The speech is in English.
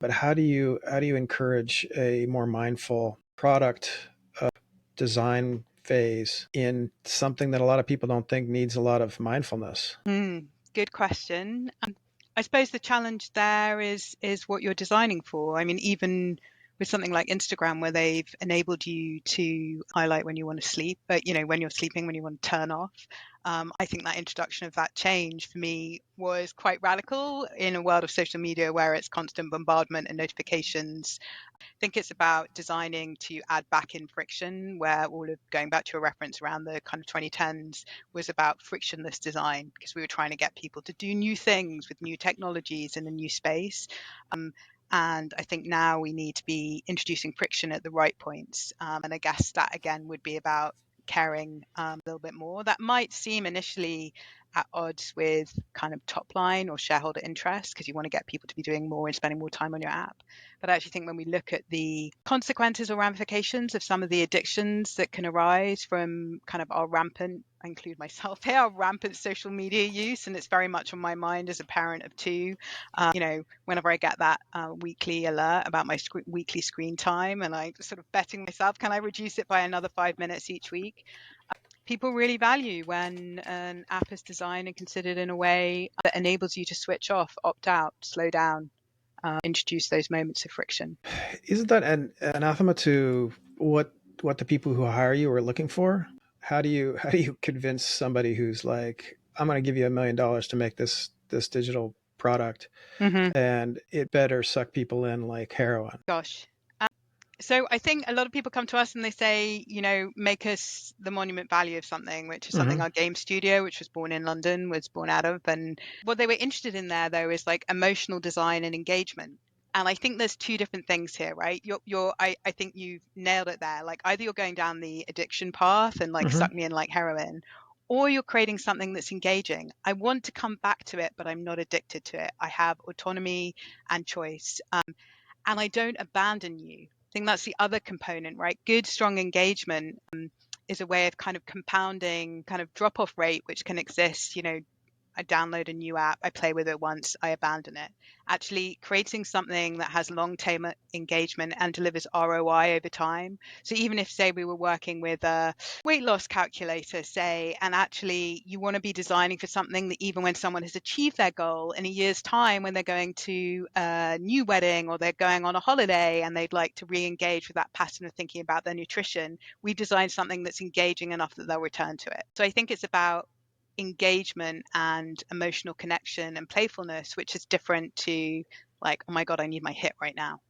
But how do you encourage a more mindful product design phase in something that a lot of people don't think needs a lot of mindfulness? Good question. I suppose the challenge there is what you're designing for. I mean, even with something like Instagram, where they've enabled you to highlight when you want to sleep, but when you're sleeping, when you want to turn off. I think that introduction of that change for me was quite radical in a world of social media where it's constant bombardment and notifications. Think it's about designing to add back in friction, where all of going back to a reference around the kind of 2010s was about frictionless design because we were trying to get people to do new things with new technologies in a new space. Um, and I think now we need to be introducing friction at the right points. And I guess that again would be about caring a little bit more. That might seem initially at odds with kind of top line or shareholder interest because you want to get people to be doing more and spending more time on your app. But I actually think when we look at the consequences or ramifications of some of the addictions that can arise from kind of our rampant, I include myself here, our rampant social media use, and it's very much on my mind as a parent of two. Whenever I get that weekly alert about my weekly screen time, and I sort of betting myself, can I reduce it by another 5 minutes each week? People really value when an app is designed and considered in a way that enables you to switch off, opt out, slow down, introduce those moments of friction. Isn't that an anathema to what the people who hire you are looking for? How do you convince somebody who's like, I'm going to give you $1 million to make this digital product, Hmm. and it better suck people in like heroin? Gosh. So I think a lot of people come to us and they say, make us the monument value of something, which is something Hmm. our game studio, which was born in London, was born out of. And what they were interested in there, though, is like emotional design and engagement. And I think there's two different things here, right? I think you've nailed it there. Like either you're going down the addiction path and like suck Hmm. me in like heroin, or you're creating something that's engaging. I want to come back to it, but I'm not addicted to it. I have autonomy and choice. And I don't abandon you. I think that's the other component, right? Good, strong engagement is a way of kind of compounding kind of drop off rate, which can exist, I download a new app, I play with it once, I abandon it. Actually, creating something that has long term engagement and delivers ROI over time. So, even if, say, we were working with a weight loss calculator, say, and actually you want to be designing for something that even when someone has achieved their goal in a year's time, when they're going to a new wedding or they're going on a holiday and they'd like to re engage with that pattern of thinking about their nutrition, we've designed something that's engaging enough that they'll return to it. So, I think it's about engagement and emotional connection and playfulness, which is different to like, oh my God, I need my hit right now.